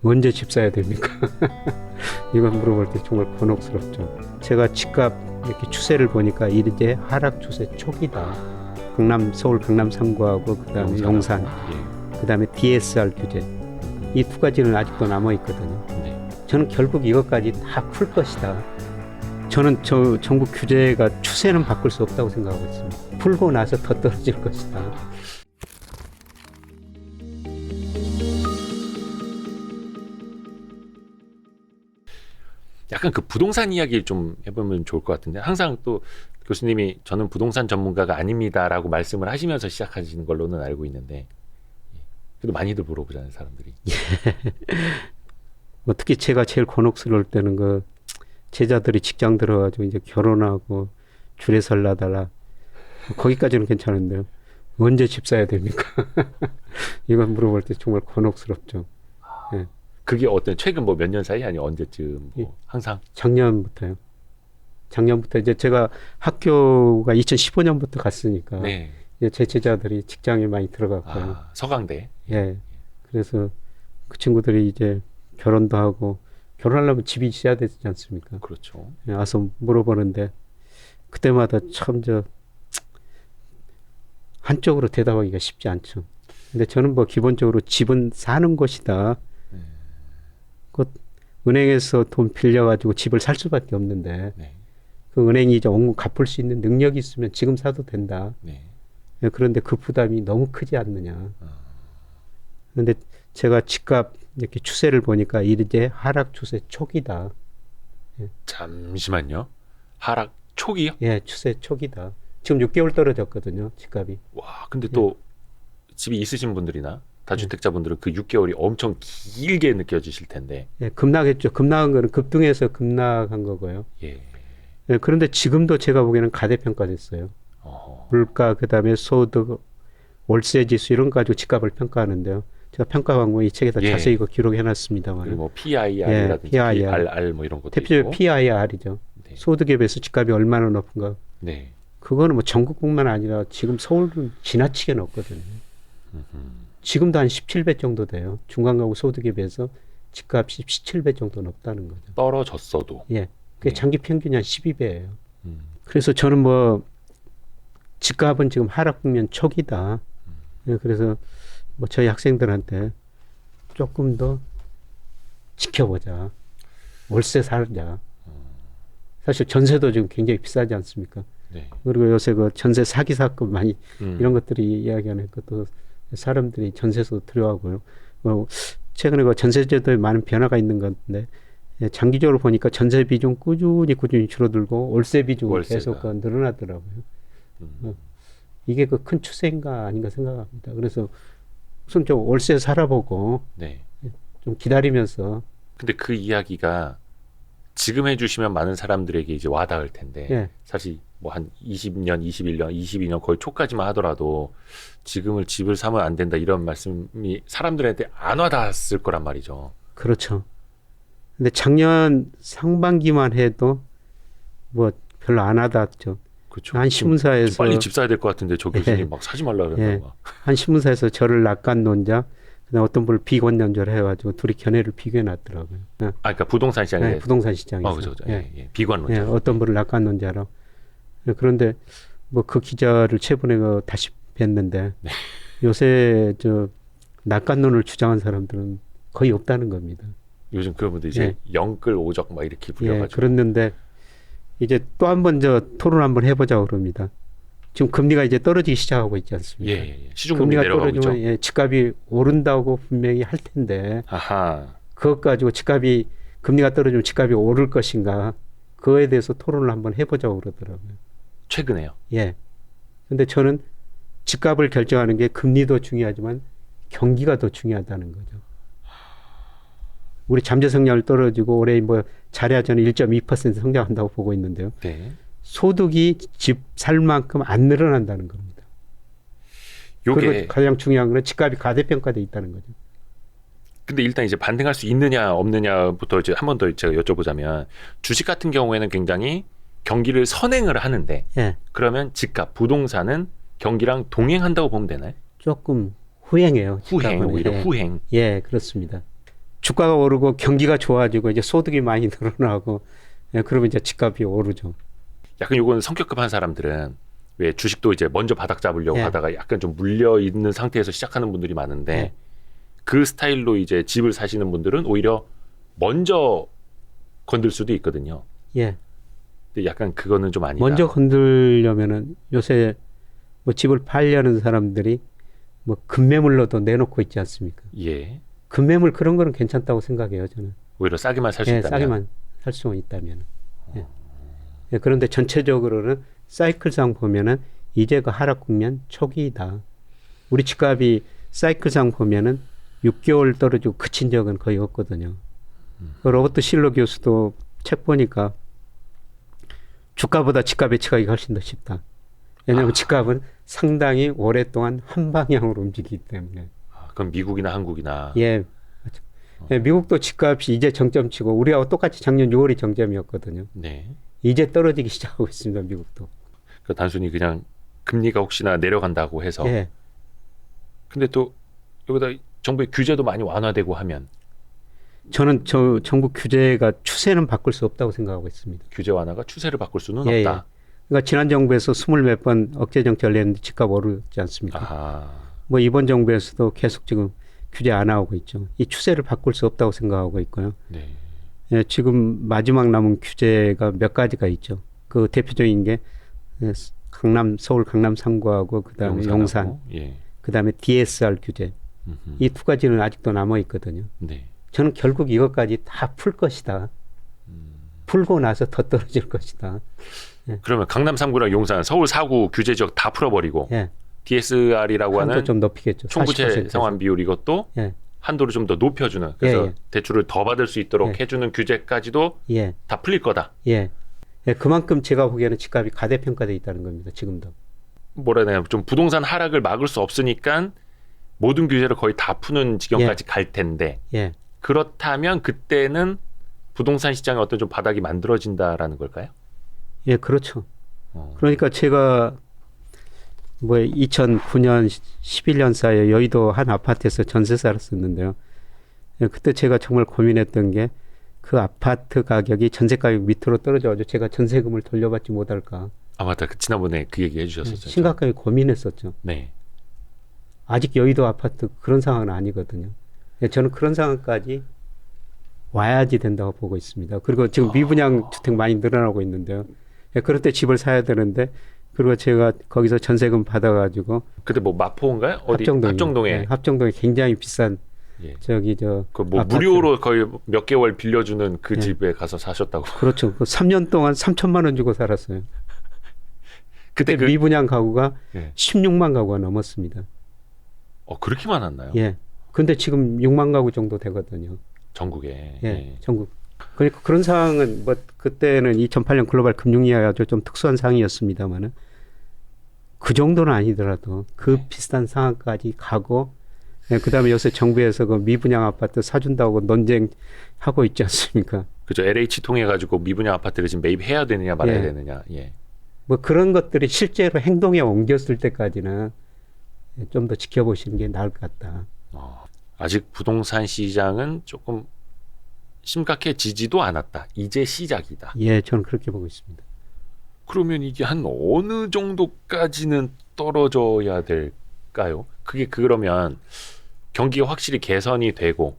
언제 집 사야 됩니까? 이건 물어볼 때 정말 곤혹스럽죠. 제가 집값 이렇게 추세를 보니까 이제 하락 추세 초기다. 서울 강남 3구하고 그다음에 용산, 예. 그다음에 DSR 규제 이 두 가지는 아직도 남아 있거든요. 네. 저는 결국 이것까지 다 풀 것이다. 저는 전국 규제가 추세는 바꿀 수 없다고 생각하고 있습니다. 풀고 나서 더 떨어질 것이다. 약간 그 부동산 이야기를 좀 해보면 좋을 것 같은데, 항상 또 교수님이 저는 부동산 전문가가 아닙니다라고 말씀을 하시면서 시작하시는 걸로는 알고 있는데, 그래도 많이들 물어보잖아요, 사람들이. 뭐 특히 제가 제일 곤혹스러울 때는 그 제자들이 직장 들어가지고 이제 결혼하고 줄에 설라달라 거기까지는 괜찮은데요. 언제 집 사야 됩니까? 이건 물어볼 때 정말 곤혹스럽죠. 예. 그게 어떤 최근 뭐 몇 년 사이 아니 언제쯤 뭐 항상 작년부터요. 작년부터 이제 제가 학교가 2015년부터 갔으니까 네. 이제 제 제자들이 직장에 많이 들어갔고요. 아, 서강대. 예. 그래서 그 친구들이 이제 결혼도 하고 결혼하려면 집이 있어야 되지 않습니까? 그렇죠. 예, 와서 물어보는데 그때마다 참 한쪽으로 대답하기가 쉽지 않죠. 근데 저는 뭐 기본적으로 집은 사는 것이다. 그 은행에서 돈 빌려가지고 집을 살 수밖에 없는데 네. 그 은행이 이제 원금 갚을 수 있는 능력이 있으면 지금 사도 된다. 네. 예, 그런데 그 부담이 너무 크지 않느냐. 그런데 제가 집값 이렇게 추세를 보니까 이제 하락 추세 초기다. 잠시만요. 하락 초기요? 예, 추세 초기다. 지금 6개월 떨어졌거든요, 집값이. 와, 근데 또 집이 있으신 분들이나 다주택자분들은 그 6개월이 엄청 길게 느껴지실 텐데. 예, 급락했죠. 급락한 거는 급등해서 급락한 거고요. 예. 예, 그런데 지금도 제가 보기에는 가대평가됐어요. 물가, 그다음에 소득, 월세 지수 이런 거 가지고 집값을 평가하는데요. 제가 평가 광고 이 책에다 예. 자세히 이거 기록해놨습니다만. 그리고 뭐 PIR이라든지 PIR. PRR 뭐 이런 것도 대표적으로 있고. PIR이죠. 네. 소득에 비해서 집값이 얼마나 높은가. 네. 그거는 뭐 전국뿐만 아니라 지금 서울은 지나치게 높거든요. 지금도 한 17배 정도 돼요. 중간가구 소득에 비해서 집값이 17배 정도 높다는 거죠. 떨어졌어도. 예. 그게 네. 장기 평균이 한 12배예요. 그래서 저는 뭐 집값은 지금 하락 국면 초기다. 예, 그래서 뭐 저희 학생들한테 조금 더 지켜보자. 월세 살자. 사실 전세도 지금 굉장히 비싸지 않습니까? 네. 그리고 요새 그 전세 사기 사건 많이 이런 음. 것들이 이야기하는 것도 사람들이 전세도 들어가고요. 최근에 그 전세제도에 많은 변화가 있는 건데 예, 장기적으로 보니까 전세 비중 꾸준히 줄어들고 월세 비중이 월세가. 계속 늘어나더라고요. 이게 그 큰 추세인가 아닌가 생각합니다. 그래서 우선 좀 월세 살아보고 네. 좀 기다리면서 근데 그 이야기가 지금 해주시면 많은 사람들에게 이제 와닿을 텐데 예. 사실 뭐 한 20년, 21년, 22년 거의 초까지만 하더라도 지금을 집을 사면 안 된다 이런 말씀이 사람들한테 안 와닿았을 거란 말이죠. 그렇죠. 근데 작년 상반기만 해도 뭐 별로 안 와닿았죠. 그렇죠. 한 신문사에서 빨리 집 사야 될 것 같은데 저 교수님 예. 막 사지 말라 예. 그런다고. 한 신문사에서 저를 낙관론자, 그다음 어떤 분을 비관론자를 해가지고 둘이 견해를 비교해 놨더라고요. 예. 아, 그러니까 부동산 시장에 네, 부동산 시장에서. 그죠. 예. 예. 비관론자. 예, 어떤 분을 낙관론자로. 예, 그런데 뭐 그 기자를 최근에 다시 뵀는데 네. 요새 저 낙관론을 주장한 사람들은 거의 없다는 겁니다. 요즘 그분들 이제 영끌 오적 막 이렇게 예, 불려가지고. 그랬는데 이제 또 한 번 토론 한번 해보자고 그럽니다. 지금 금리가 이제 떨어지기 시작하고 있지 않습니까? 예. 시중금리 금리가 내려가고 있죠. 떨어지면 예, 집값이 오른다고 분명히 할 텐데 아하. 그것 가지고 금리가 떨어지면 집값이 오를 것인가 그거에 대해서 토론을 한번 해보자고 그러더라고요. 최근에요. 예. 근데 저는 집값을 결정하는 게 금리도 중요하지만 경기가 더 중요하다는 거죠. 우리 잠재 성장률 떨어지고 올해 뭐 자려자는 1.2% 성장한다고 보고 있는데요. 네. 소득이 집 살 만큼 안 늘어난다는 겁니다. 요게 그리고 가장 중요한 건 집값이 가대평가돼 있다는 거죠. 근데 일단 이제 반등할 수 있느냐 없느냐부터 이제 한 번 더 제가 여쭤보자면 주식 같은 경우에는 굉장히 경기를 선행을 하는데 예. 그러면 집값, 부동산은 경기랑 동행한다고 보면 되나요? 조금 후행해요. 후행, 집값은. 오히려 예. 후행. 예, 그렇습니다. 주가가 오르고 경기가 좋아지고 이제 소득이 많이 늘어나고 예, 그러면 이제 집값이 오르죠. 약간 요건 성격 급한 사람들은 왜 주식도 이제 먼저 바닥 잡으려고 예. 하다가 약간 좀 물려 있는 상태에서 시작하는 분들이 많은데 예. 그 스타일로 이제 집을 사시는 분들은 오히려 먼저 건들 수도 있거든요. 예. 근데 약간 그거는 좀 아니다. 먼저 건들려면은 요새 뭐 집을 팔려는 사람들이 뭐 급매물로도 내놓고 있지 않습니까? 예. 급매물 그런 거는 괜찮다고 생각해요, 저는. 오히려 싸게만 살 수 예, 있다면. 싸게만 살 수 있다면. 예. 예, 그런데 전체적으로는 사이클상 보면은 이제 그 하락 국면 초기이다. 우리 집값이 사이클상 보면은 6개월 떨어지고 그친 적은 거의 없거든요. 그 로버트 실러 교수도 책 보니까 주가보다 집값 예측하기가 훨씬 더 쉽다. 왜냐하면 집값은 상당히 오랫동안 한 방향으로 움직이기 때문에. 그럼 미국이나 한국이나. 예. 맞죠. 예, 미국도 집값이 이제 정점치고 우리하고 똑같이 작년 6월이 정점이었거든요. 네. 이제 떨어지기 시작하고 있습니다. 미국도. 그 단순히 그냥 금리가 혹시나 내려간다고 해서. 예. 근데 또 여기다 정부의 규제도 많이 완화되고 하면 저는 저 정부 규제가 추세는 바꿀 수 없다고 생각하고 있습니다. 규제 완화가 추세를 바꿀 수는 예, 없다. 그러니까 지난 정부에서 20몇 번 억제 정책을 냈는데 집값 오르지 않습니까? 아, 뭐 이번 정부에서도 계속 지금 규제 안 하고 있죠. 이 추세를 바꿀 수 없다고 생각하고 있고요. 네. 예, 지금 마지막 남은 규제가 몇 가지가 있죠. 그 대표적인 게 예, 서울 강남 3구하고 그다음에 용산, 용산하고, 예. 그다음에 DSR 규제. 음흠. 이 두 가지는 아직도 남아 있거든요. 네. 저는 결국 이것까지 다 풀 것이다. 풀고 나서 더 떨어질 것이다. 그러면 강남 3구랑 용산, 서울 4구 규제 지역 다 풀어버리고 예. DSR이라고 한도 하는 좀 높이겠죠. 총부채 40% 에서. 상환 비율 이것도 예. 한도를 좀 더 높여주는 그래서 예, 예. 대출을 더 받을 수 있도록 예. 해주는 규제까지도 예. 다 풀릴 거다. 예. 예. 그만큼 제가 보기에는 집값이 가대평가돼 있다는 겁니다. 지금도. 뭐라 해야 되나 좀 부동산 하락을 막을 수 없으니까 모든 규제를 거의 다 푸는 지경까지 갈 텐데 예. 그렇다면 그때는 부동산 시장에 어떤 좀 바닥이 만들어진다라는 걸까요? 예, 그렇죠. 그러니까 제가 뭐 2009년, 11년 사이에 여의도 한 아파트에서 전세 살았었는데요. 예, 그때 제가 정말 고민했던 게 그 아파트 가격이 전세 가격 밑으로 떨어져가지고 제가 전세금을 돌려받지 못할까. 아 맞다. 지난번에 그 얘기 해주셨었죠. 심각하게 고민했었죠. 네. 아직 여의도 아파트 그런 상황은 아니거든요. 예, 저는 그런 상황까지 와야지 된다고 보고 있습니다. 그리고 지금 미분양 주택 많이 늘어나고 있는데요. 예, 그럴 때 집을 사야 되는데 그리고 제가 거기서 전세금 받아가지고 그때 뭐 마포인가요? 어디 합정동에 합정동에 합정동에 굉장히 비싼 예. 저기 저 그 뭐 아파트. 무료로 거의 몇 개월 빌려주는 그 예. 집에 가서 사셨다고. 그렇죠. 그 3년 동안 3천만 원 주고 살았어요. 그때 그때 미분양 가구가 예. 16만 가구가 넘었습니다. 그렇게 많았나요? 예. 근데 지금 6만 가구 정도 되거든요. 전국에. 예, 예. 전국. 그러니까 그런 상황은 뭐 그때는 2008년 글로벌 금융위기가 좀 특수한 상황이었습니다만은 그 정도는 아니더라도 그 비슷한 상황까지 가고 예, 그다음에 요새 정부에서 그 미분양 아파트 사준다고 논쟁하고 있지 않습니까? 그죠. LH 통해 가지고 미분양 아파트를 지금 매입해야 되느냐 말아야 예. 되느냐. 예. 뭐 그런 것들이 실제로 행동에 옮겼을 때까지는 좀 더 지켜보시는 게 나을 것 같다. 아직 부동산 시장은 조금 심각해지지도 않았다. 이제 시작이다. 예, 저는 그렇게 보고 있습니다. 그러면 이게 한 어느 정도까지는 떨어져야 될까요? 그게 그러면 경기가 확실히 개선이 되고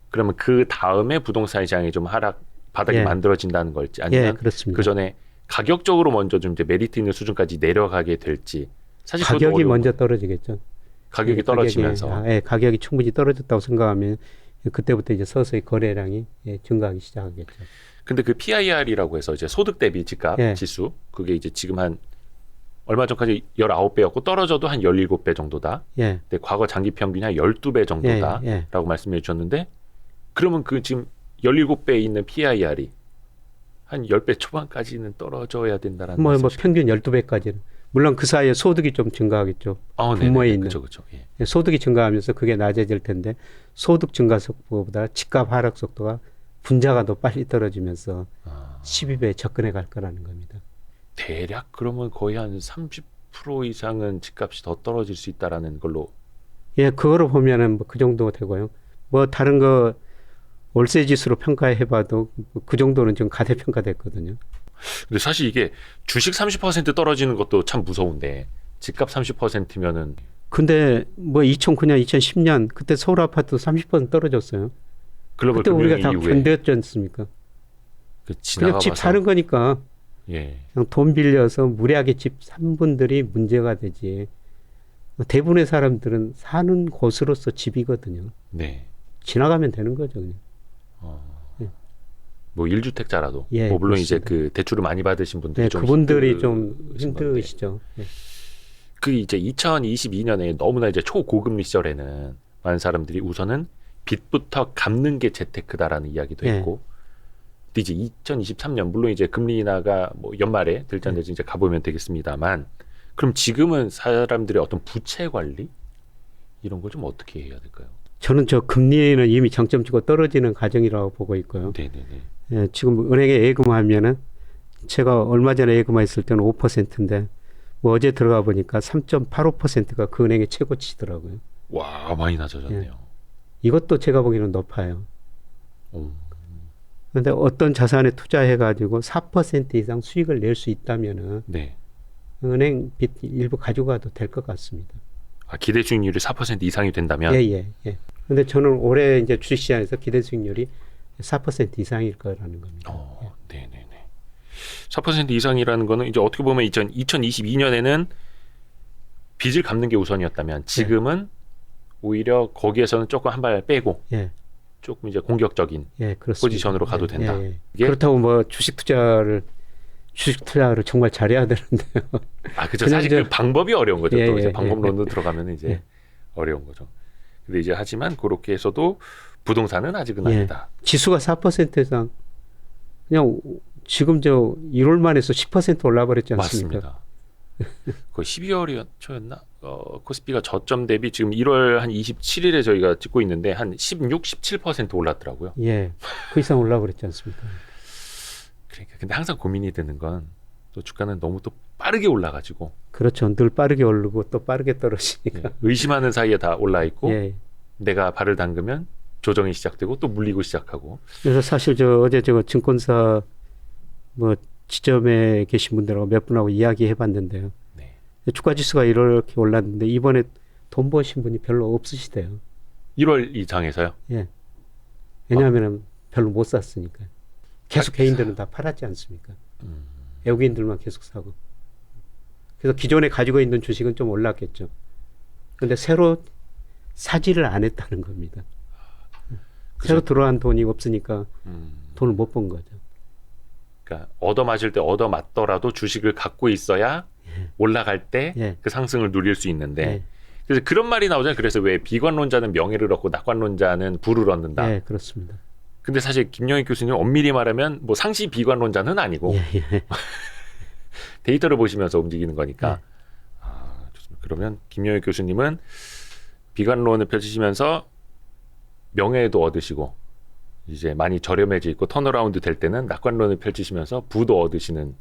그러면 그 다음에 부동산 시장이 좀 바닥이 예. 만들어진다는 걸지 예, 아니면 그렇습니다. 그 전에 가격적으로 먼저 좀 이제 메리트 있는 수준까지 내려가게 될지 사실 그것도 가격이 어려운 먼저 거예요. 떨어지겠죠. 가격이 떨어지면서 가격이 충분히 떨어졌다고 생각하면 그때부터 이제 서서히 거래량이 증가하기 시작하겠죠. 근데 그 PIR이라고 해서 이제 소득 대비 집값 예. 지수 그게 이제 지금 한 얼마 전까지 19배였고 떨어져도 한 17배 정도다. 예, 근데 과거 장기 평균이 한 12배 정도다라고 예. 말씀해 주셨는데 그러면 그 지금 17배에 있는 PIR이 한 10배 초반까지는 떨어져야 된다라는 뭐 말씀이시죠? 평균 12배까지는. 물론 그 사이에 소득이 좀 증가하겠죠. 네네. 분모에 있는. 그렇죠. 예. 소득이 증가하면서 그게 낮아질 텐데 소득 증가 속도보다 집값 하락 속도가 분자가 더 빨리 떨어지면서 12배에 접근해 갈 거라는 겁니다. 대략 그러면 거의 한 30% 이상은 집값이 더 떨어질 수 있다라는 걸로. 예, 그거를 보면은 뭐 그 정도 되고요. 뭐 다른 거 월세 지수로 평가해봐도 그 정도는 좀 가대평가됐거든요. 근데 사실 이게 주식 30% 떨어지는 것도 참 무서운데 집값 30%면은 근데 뭐 2009년, 2010년 그때 서울 아파트 30% 떨어졌어요. 글로벌 그때 우리가 금융위기 다 이후에 견뎠지 않습니까? 그 그냥 집 지나가봐서 사는 거니까 예. 그냥 돈 빌려서 무리하게 집 산 분들이 문제가 되지. 대부분의 사람들은 사는 곳으로서 집이거든요. 네. 지나가면 되는 거죠. 그냥. 뭐 1주택자라도 예, 뭐 물론 이제 그렇습니다. 그 대출을 많이 받으신 분들이 네, 좀 그분들이 좀 힘드신 건데 힘드시죠. 네. 그 이제 2022년에 너무나 이제 초고금리 시절에는 많은 사람들이 우선은 빚부터 갚는 게 재테크다라는 이야기도 예. 했고 근데 이제 2023년 물론 이제 금리 인하가 뭐 연말에 들잔대지 이제 가보면 되겠습니다만 그럼 지금은 사람들의 어떤 부채 관리 이런 걸 좀 어떻게 해야 될까요? 저는 저 금리는 이미 정점 찍고 떨어지는 과정이라고 보고 있고요. 네네네. 예, 지금 은행에 예금하면은 제가 얼마 전에 예금했을 때는 5%인데 뭐 어제 들어가 보니까 3.85%가 그 은행의 최고치더라고요. 와 많이 낮아졌네요. 이것도 제가 보기에는 높아요. 오. 그런데 어떤 자산에 투자해가지고 4% 이상 수익을 낼 수 있다면은 네. 은행 빚 일부 가져가도 될 것 같습니다. 아, 기대 수익률이 4% 이상이 된다면 예. 근데 저는 올해 이제 주식시장에서 기대 수익률이 4% 이상일 거라는 겁니다. 네네네. 4% 이상이라는 거는 이제 어떻게 보면 2022년에는 빚을 갚는 게 우선이었다면 지금은 오히려 거기에서는 조금 한 발 빼고 예, 조금 이제 공격적인 그렇습니다. 포지션으로 가도 된다. 이게 그렇다고 뭐 주식 투자를 정말 잘해야 되는데요. 아, 그죠. 그냥 사실 이제- 그 방법이 어려운 거죠. 또 이제 예. 방법론으로 들어가면 이제 어려운 거죠. 근데 이제 하지만 그렇게 해서도 부동산은 아직은 예. 아니다. 지수가 4% 이상 그냥 지금 저 1월만 해서 10% 올라버렸지 않습니까? 맞습니다. 그 12월 초였나? 코스피가 저점 대비 지금 1월 한 27일에 저희가 찍고 있는데 한 16, 17% 올랐더라고요. 예, 그 이상 올라버렸지 않습니까? 그러니까 근데 항상 고민이 되는 건 또 주가는 너무 또 빠르게 올라가지고 그렇죠. 늘 빠르게 오르고 또 빠르게 떨어지니까. 의심하는 사이에 다 올라 있고 예. 내가 발을 담그면 조정이 시작되고 또 물리고 시작하고. 그래서 사실 저 어제 저 증권사 뭐 지점에 계신 분들하고 몇 분하고 이야기해봤는데요. 네. 주가 지수가 이렇게 올랐는데 이번에 돈 버신 분이 별로 없으시대요. 1월 이장에서요. 예. 왜냐하면 별로 못 샀으니까. 계속 개인들은 다 팔았지 않습니까? 외국인들만 계속 사고. 그래서 기존에 가지고 있는 주식은 좀 올랐겠죠. 근데 새로 사지를 안 했다는 겁니다. 새로 들어간 돈이 없으니까 돈을 못 번 거죠. 그러니까 얻어맞을 때 얻어맞더라도 주식을 갖고 있어야 올라갈 때 그 상승을 누릴 수 있는데 예. 그래서 그런 말이 나오잖아요. 그래서 왜 비관론자는 명예를 얻고 낙관론자는 부를 얻는다. 예, 그렇습니다. 근데 사실 김영익 교수님 엄밀히 말하면 뭐 상시 비관론자는 아니고 예. 데이터를 보시면서 움직이는 거니까. 아, 좋습니다. 그러면 김영익 교수님은 비관론을 펼치시면서 명예도 얻으시고 이제 많이 저렴해져 있고 턴어라운드 될 때는 낙관론을 펼치시면서 부도 얻으시는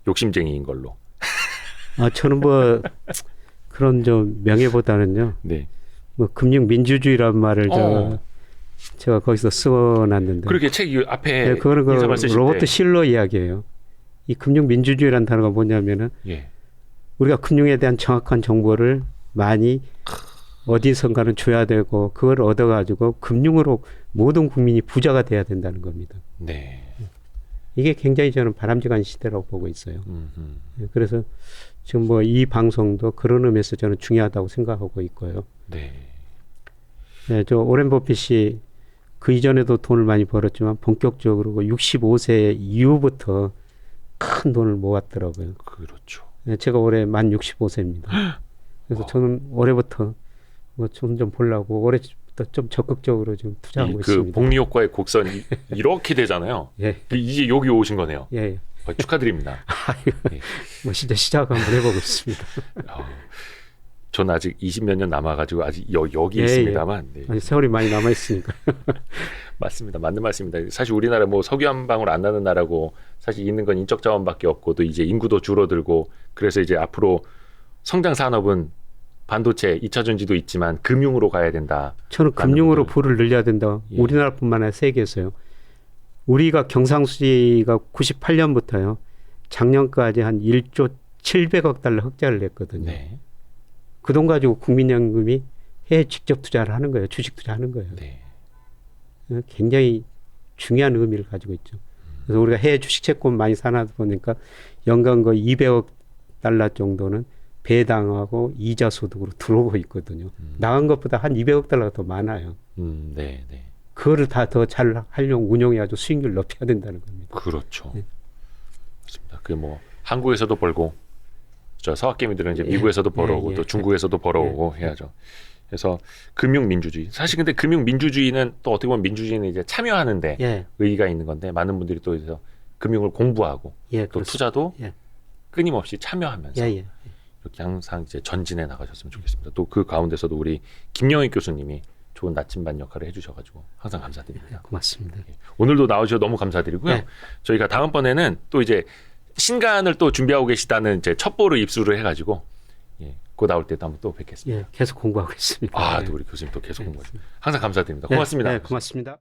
욕심쟁이인 걸로. 저는 뭐 그런 좀 명예보다는요. 네. 뭐 금융 민주주의란 말을 제가 거기서 써놨는데. 그렇게 책 앞에 네, 그거는 그 인사말 쓰실 로버트 때. 실러 이야기예요. 이 금융 민주주의라는 단어가 뭐냐면은 예. 우리가 금융에 대한 정확한 정보를 많이 어디선가는 줘야 되고 그걸 얻어가지고 금융으로 모든 국민이 부자가 돼야 된다는 겁니다. 네. 이게 굉장히 저는 바람직한 시대라고 보고 있어요. 음흠. 그래서 지금 뭐 이 방송도 그런 의미에서 저는 중요하다고 생각하고 있고요. 네. 네, 저 오렌 버핏이 그 이전에도 돈을 많이 벌었지만 본격적으로 65세 이후부터 큰 돈을 모았더라고요. 그렇죠. 네, 제가 올해 만 65세입니다. 그래서 저는 올해부터 뭐 좀 보려고 올해부터 좀 적극적으로 좀 투자하고 그 있습니다. 복리 효과의 곡선 이렇게 되잖아요. 예, 이제 여기 오신 거네요. 예. 축하드립니다. 예. 뭐 진짜 시작 한번 해보고 있습니다. 저는 아직 20몇 년 남아가지고 아직 여기 예, 있습니다만. 네. 아니, 세월이 많이 남아 있으니까. 맞습니다. 맞는 말씀입니다. 사실 우리나라 뭐 석유 한 방울 안 나는 나라고 사실 있는 건 인적 자원밖에 없고 또 이제 인구도 줄어들고 그래서 이제 앞으로 성장 산업은 반도체 2차 전지도 있지만 금융으로 가야 된다. 저는 많은 금융으로 분들. 부를 늘려야 된다. 예. 우리나라뿐만 아니라 세계에서요. 우리가 경상수지가 98년부터요. 작년까지 한 1조 700억 달러 흑자를 냈거든요. 네. 그 돈 가지고 국민연금이 해외 직접 투자를 하는 거예요. 주식 투자하는 거예요. 네. 굉장히 중요한 의미를 가지고 있죠. 그래서 우리가 해외 주식 채권 많이 사놔다 보니까 연간 거의 200억 달러 정도는 배당하고 이자 소득으로 들어오고 있거든요. 나간 것보다 한 200억 달러가 더 많아요. 네, 네. 그거를 다 더 잘 하려면 운용해가지고 수익률 높여야 된다는 겁니다. 그렇죠. 네. 맞습니다. 그 뭐 한국에서도 벌고 저 서학개미들은 이제 예. 미국에서도 벌어오고 예. 또 중국에서도 벌어오고 해야죠. 그래서 금융 민주주의. 사실 근데 금융 민주주의는 또 어떻게 보면 민주주의는 이제 참여하는데 예, 의의가 있는 건데 많은 분들이 또 그래서 금융을 공부하고 예, 또 그렇습니다. 투자도 예. 끊임없이 참여하면서 예, 예. 이렇게 항상 이제 전진해 나가셨으면 좋겠습니다. 또 그 가운데서도 우리 김영희 교수님이 좋은 나침반 역할을 해주셔가지고 항상 감사드립니다. 고맙습니다. 오늘도 나오셔서 너무 감사드리고요. 네. 저희가 다음번에는 또 이제 신간을 또 준비하고 계시다는 이제 첩보를 입수를 해가지고 곧 나올 때도 한번 또 뵙겠습니다. 예, 계속 공부하고 있습니다. 아, 예. 또 우리 교수님 또 계속 네. 공부. 항상 감사드립니다. 예, 고맙습니다. 예, 고맙습니다.